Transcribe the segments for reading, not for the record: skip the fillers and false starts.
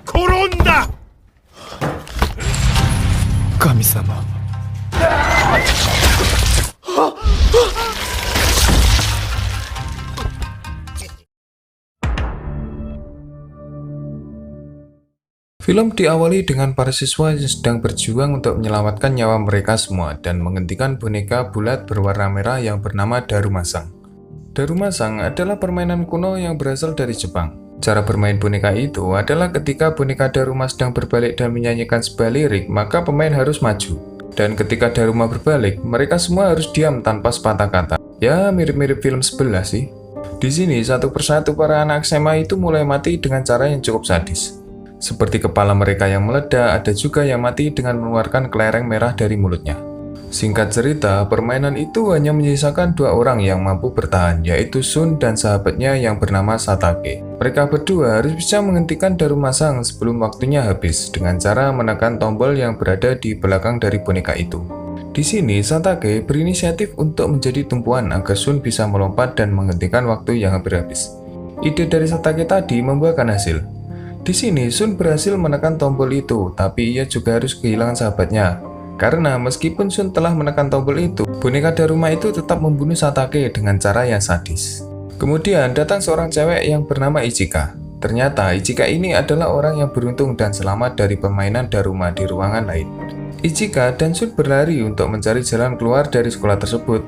転んだ。神様。Film diawali dengan para siswa yang sedang berjuang untuk menyelamatkan nyawa mereka semua dan menghentikan boneka bulat berwarna merah yang bernama Darumasang. Darumasang adalah permainan kuno yang berasal dari Jepang. Cara bermain boneka itu adalah ketika boneka Daruma sedang berbalik dan menyanyikan sebuah lirik, maka pemain harus maju. Dan ketika Daruma berbalik, mereka semua harus diam tanpa sepatah kata. Ya, mirip-mirip film sebelah sih. Di sini, satu persatu para anak SMA itu mulai mati dengan cara yang cukup sadis. Seperti kepala mereka yang meledak, ada juga yang mati dengan mengeluarkan kelereng merah dari mulutnya. Singkat cerita, permainan itu hanya menyisakan dua orang yang mampu bertahan, yaitu Sun dan sahabatnya yang bernama Satake. Mereka berdua harus bisa menghentikan Darumasang sebelum waktunya habis dengan cara menekan tombol yang berada di belakang dari boneka itu. Di sini, Satake berinisiatif untuk menjadi tumpuan agar Sun bisa melompat dan menghentikan waktu yang hampir habis. Ide dari Satake tadi membuahkan hasil. Di sini, Sun berhasil menekan tombol itu, tapi ia juga harus kehilangan sahabatnya. Karena meskipun Sun telah menekan tombol itu, boneka Daruma itu tetap membunuh Satake dengan cara yang sadis. Kemudian datang seorang cewek yang bernama Ichika. Ternyata Ichika ini adalah orang yang beruntung dan selamat dari permainan Daruma di ruangan lain. Ichika dan Sun berlari untuk mencari jalan keluar dari sekolah tersebut.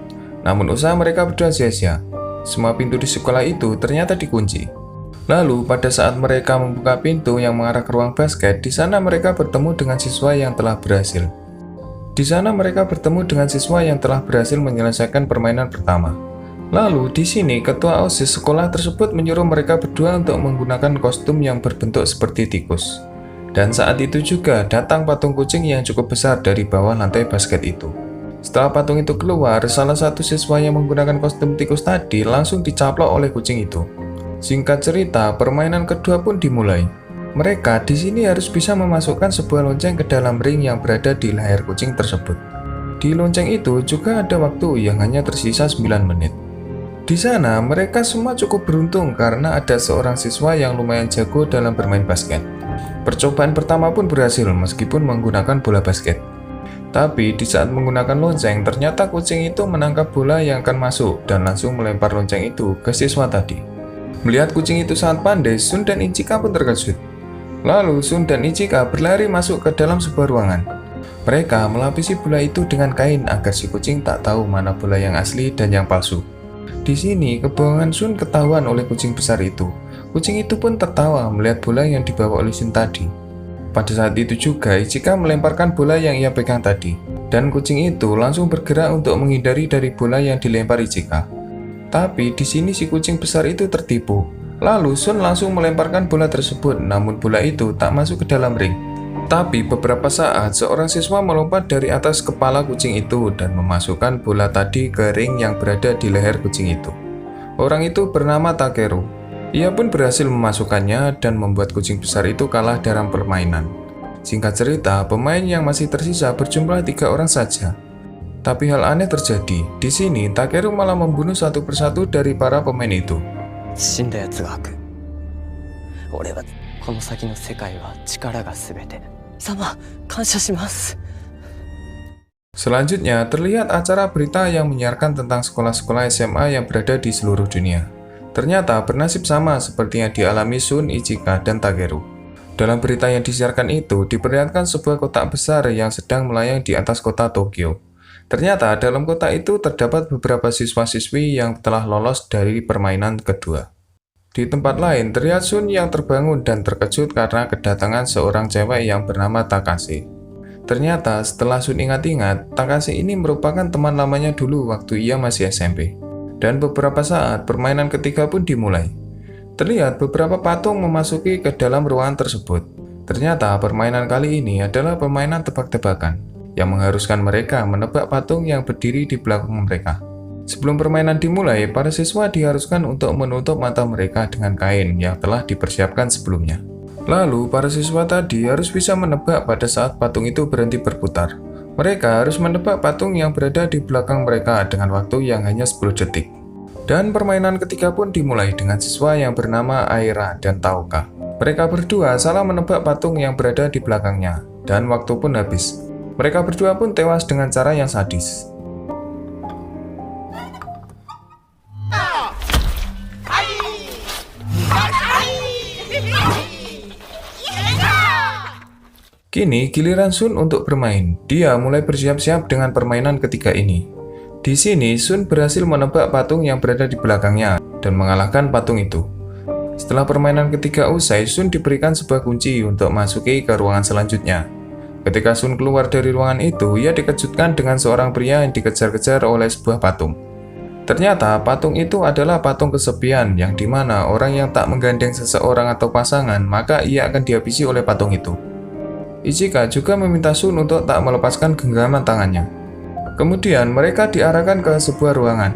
Namun usaha mereka berdua sia-sia. Semua pintu di sekolah itu ternyata dikunci. Lalu, pada saat mereka membuka pintu yang mengarah ke ruang basket, di sana mereka bertemu dengan siswa yang telah berhasil. Menyelesaikan permainan pertama. Lalu, di sini ketua OSIS sekolah tersebut menyuruh mereka berdua untuk menggunakan kostum yang berbentuk seperti tikus. Dan saat itu juga datang patung kucing yang cukup besar dari bawah lantai basket itu. Setelah patung itu keluar, salah satu siswa yang menggunakan kostum tikus tadi langsung dicaplok oleh kucing itu. Singkat cerita, permainan kedua pun dimulai. Mereka di sini harus bisa memasukkan sebuah lonceng ke dalam ring yang berada di leher kucing tersebut. Di lonceng itu juga ada waktu yang hanya tersisa 9 menit. Di sana, mereka semua cukup beruntung karena ada seorang siswa yang lumayan jago dalam bermain basket. Percobaan pertama pun berhasil meskipun menggunakan bola basket. Tapi di saat menggunakan lonceng, ternyata kucing itu menangkap bola yang akan masuk dan langsung melempar lonceng itu ke siswa tadi. Melihat kucing itu sangat pandai, Sun dan Ichika pun terkejut. Lalu Sun dan Ichika berlari masuk ke dalam sebuah ruangan. Mereka melapisi bola itu dengan kain agar si kucing tak tahu mana bola yang asli dan yang palsu. Di sini, kebohongan Sun ketahuan oleh kucing besar itu. Kucing itu pun tertawa melihat bola yang dibawa oleh Sun tadi. Pada saat itu juga, Ichika melemparkan bola yang ia pegang tadi. Dan kucing itu langsung bergerak untuk menghindari dari bola yang dilempar Ichika. Tapi di sini si kucing besar itu tertipu. Lalu Sun langsung melemparkan bola tersebut, namun bola itu tak masuk ke dalam ring. Tapi beberapa saat seorang siswa melompat dari atas kepala kucing itu dan memasukkan bola tadi ke ring yang berada di leher kucing itu. Orang itu bernama Takeru. Ia pun berhasil memasukkannya dan membuat kucing besar itu kalah dalam permainan. Singkat cerita, pemain yang masih tersisa berjumlah 3 orang saja. Tapi hal aneh terjadi. Di sini, Takeru malah membunuh satu persatu dari para pemain itu. Selanjutnya, terlihat acara berita yang menyiarkan tentang sekolah-sekolah SMA yang berada di seluruh dunia. Ternyata bernasib sama seperti yang dialami Sun, Ichika, dan Takeru. Dalam berita yang disiarkan itu, diperlihatkan sebuah kotak besar yang sedang melayang di atas kota Tokyo. Ternyata dalam kota itu terdapat beberapa siswa-siswi yang telah lolos dari permainan kedua. Di tempat lain, terlihat Sun yang terbangun dan terkejut karena kedatangan seorang cewek yang bernama Takashi. Ternyata setelah Sun ingat-ingat, Takashi ini merupakan teman lamanya dulu waktu ia masih SMP. Dan beberapa saat, permainan ketiga pun dimulai. Terlihat beberapa patung memasuki ke dalam ruangan tersebut. Ternyata permainan kali ini adalah permainan tebak-tebakan yang mengharuskan mereka menebak patung yang berdiri di belakang mereka. Sebelum permainan dimulai, para siswa diharuskan untuk menutup mata mereka dengan kain yang telah dipersiapkan sebelumnya. Lalu, para siswa tadi harus bisa menebak pada saat patung itu berhenti berputar. Mereka harus menebak patung yang berada di belakang mereka dengan waktu yang hanya 10 detik. Dan permainan ketiga pun dimulai dengan siswa yang bernama Aira dan Taoka. Mereka berdua salah menebak patung yang berada di belakangnya, dan waktu pun habis. Mereka berdua pun tewas dengan cara yang sadis. Kini giliran Sun untuk bermain. Dia mulai bersiap-siap dengan permainan ketiga ini. Di sini Sun berhasil menebak patung yang berada di belakangnya dan mengalahkan patung itu. Setelah permainan ketiga usai, Sun diberikan sebuah kunci untuk masuki ke ruangan selanjutnya. Ketika Sun keluar dari ruangan itu, ia dikejutkan dengan seorang pria yang dikejar-kejar oleh sebuah patung. Ternyata patung itu adalah patung kesepian yang dimana orang yang tak menggandeng seseorang atau pasangan, maka ia akan dihabisi oleh patung itu. Ichika juga meminta Sun untuk tak melepaskan genggaman tangannya. Kemudian mereka diarahkan ke sebuah ruangan.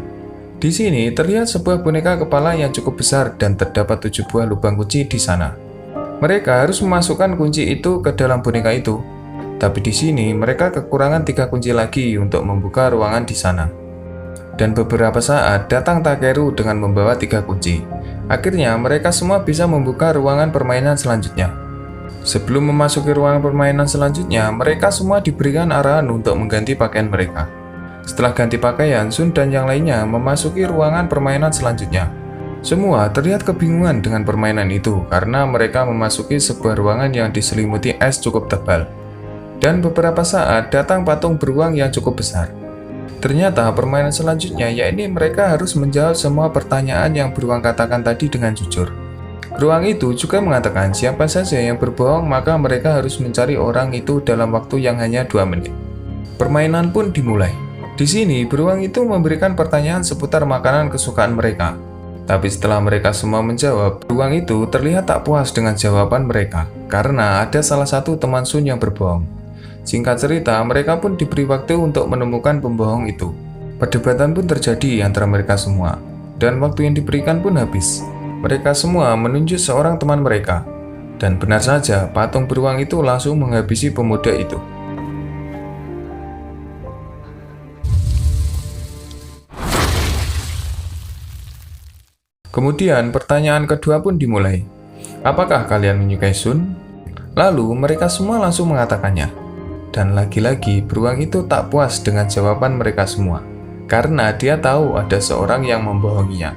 Di sini terlihat sebuah boneka kepala yang cukup besar dan terdapat 7 buah lubang kunci di sana. Mereka harus memasukkan kunci itu ke dalam boneka itu. Tapi di sini mereka kekurangan 3 kunci lagi untuk membuka ruangan di sana. Dan beberapa saat datang Takeru dengan membawa 3 kunci. Akhirnya mereka semua bisa membuka ruangan permainan selanjutnya. Sebelum memasuki ruangan permainan selanjutnya, mereka semua diberikan arahan untuk mengganti pakaian mereka. Setelah ganti pakaian, Sun dan yang lainnya memasuki ruangan permainan selanjutnya. Semua terlihat kebingungan dengan permainan itu karena mereka memasuki sebuah ruangan yang diselimuti es cukup tebal. Dan beberapa saat datang patung beruang yang cukup besar. Ternyata permainan selanjutnya yakni mereka harus menjawab semua pertanyaan yang beruang katakan tadi dengan jujur. Beruang itu juga mengatakan siapa saja yang berbohong maka mereka harus mencari orang itu dalam waktu yang hanya 2 menit. Permainan pun dimulai. Di sini beruang itu memberikan pertanyaan seputar makanan kesukaan mereka. Tapi setelah mereka semua menjawab, beruang itu terlihat tak puas dengan jawaban mereka karena ada salah satu teman Sun yang berbohong. Singkat cerita, mereka pun diberi waktu untuk menemukan pembohong itu. Perdebatan pun terjadi antara mereka semua, dan waktu yang diberikan pun habis. Mereka semua menunjuk seorang teman mereka, dan benar saja patung beruang itu langsung menghabisi pemuda itu. Kemudian pertanyaan kedua pun dimulai. Apakah kalian menyukai Sun? Lalu mereka semua langsung mengatakannya. Dan lagi-lagi beruang itu tak puas dengan jawaban mereka semua, karena dia tahu ada seorang yang membohonginya.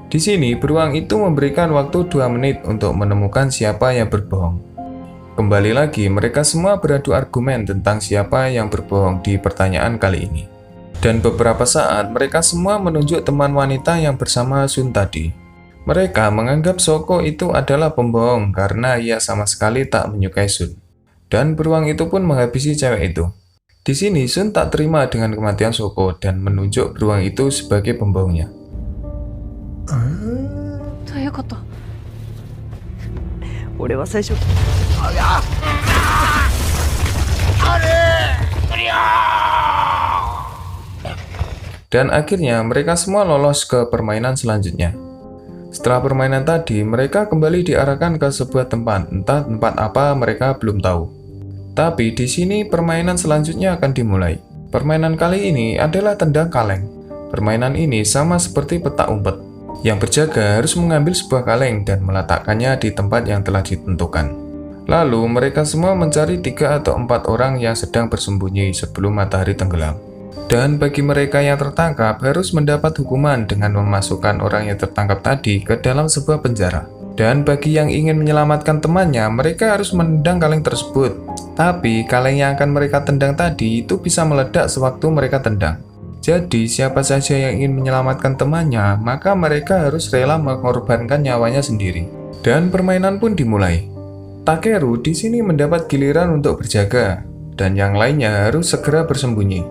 Di sini, beruang itu memberikan waktu 2 menit untuk menemukan siapa yang berbohong. Kembali lagi, mereka semua beradu argumen tentang siapa yang berbohong di pertanyaan kali ini. Dan beberapa saat, mereka semua menunjuk teman wanita yang bersama Sun tadi. Mereka menganggap Shoko itu adalah pembohong karena ia sama sekali tak menyukai Sun. Dan beruang itu pun menghabisi cewek itu. Di sini, Sun tak terima dengan kematian Shoko dan menunjuk beruang itu sebagai pembohongnya. ということ俺は最初 Dan akhirnya mereka semua lolos ke permainan selanjutnya. Setelah permainan tadi, mereka kembali diarahkan ke sebuah tempat, entah tempat apa mereka belum tahu. Tapi di sini permainan selanjutnya akan dimulai. Permainan kali ini adalah tendang kaleng. Permainan ini sama seperti petak umpet. Yang berjaga harus mengambil sebuah kaleng dan meletakkannya di tempat yang telah ditentukan. Lalu mereka semua mencari 3 atau 4 orang yang sedang bersembunyi sebelum matahari tenggelam. Dan bagi mereka yang tertangkap harus mendapat hukuman dengan memasukkan orang yang tertangkap tadi ke dalam sebuah penjara. Dan bagi yang ingin menyelamatkan temannya, mereka harus menendang kaleng tersebut. Tapi kaleng yang akan mereka tendang tadi itu bisa meledak sewaktu mereka tendang. Jadi, siapa saja yang ingin menyelamatkan temannya, maka mereka harus rela mengorbankan nyawanya sendiri. Dan permainan pun dimulai. Takeru di sini mendapat giliran untuk berjaga, dan yang lainnya harus segera bersembunyi.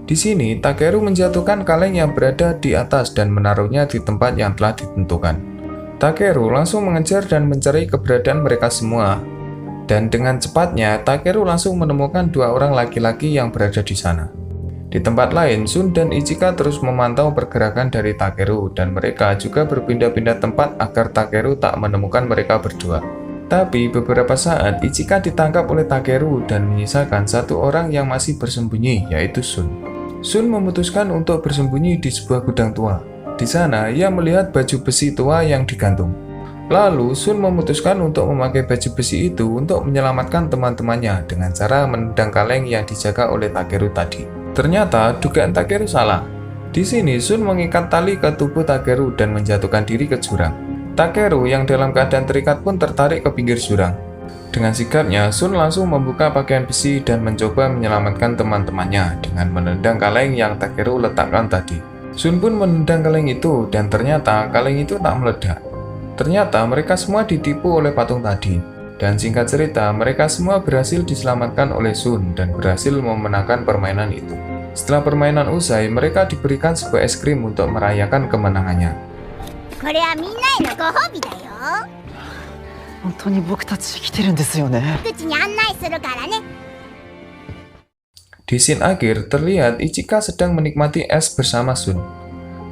Di sini, Takeru menjatuhkan kaleng yang berada di atas dan menaruhnya di tempat yang telah ditentukan. Takeru langsung mengejar dan mencari keberadaan mereka semua. Dan dengan cepatnya, Takeru langsung menemukan 2 orang laki-laki yang berada di sana. Di tempat lain, Sun dan Ichika terus memantau pergerakan dari Takeru dan mereka juga berpindah-pindah tempat agar Takeru tak menemukan mereka berdua. Tapi beberapa saat Ichika ditangkap oleh Takeru dan menyisakan 1 orang yang masih bersembunyi, yaitu Sun. Sun memutuskan untuk bersembunyi di sebuah gudang tua. Di sana, ia melihat baju besi tua yang digantung. Lalu Sun memutuskan untuk memakai baju besi itu untuk menyelamatkan teman-temannya dengan cara menendang kaleng yang dijaga oleh Takeru tadi. Ternyata dugaan Takeru salah. Di sini Sun mengikat tali ke tubuh Takeru dan menjatuhkan diri ke jurang. Takeru yang dalam keadaan terikat pun tertarik ke pinggir jurang. Dengan sigapnya, Sun langsung membuka pakaian besi dan mencoba menyelamatkan teman-temannya dengan menendang kaleng yang Takeru letakkan tadi. Sun pun menendang kaleng itu dan ternyata kaleng itu tak meledak. Ternyata mereka semua ditipu oleh patung tadi. Dan singkat cerita, mereka semua berhasil diselamatkan oleh Sun dan berhasil memenangkan permainan itu. Setelah permainan usai, mereka diberikan sebuah es krim untuk merayakan kemenangannya. これはみんなへのご褒美だよ。本当に僕たち来てるんですよね。口に案内するからね。 Di scene akhir, terlihat Ichika sedang menikmati es bersama Sun.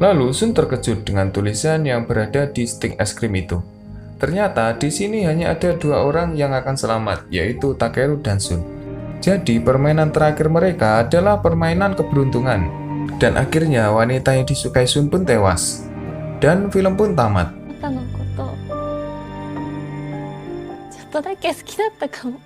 Lalu Sun terkejut dengan tulisan yang berada di stik es krim itu. Ternyata di sini hanya ada dua orang yang akan selamat, yaitu Takeru dan Sun. Jadi permainan terakhir mereka adalah permainan keberuntungan. Dan akhirnya wanita yang disukai Sun pun tewas. Dan film pun tamat. あなたのことちょっとだけ好きだったかも。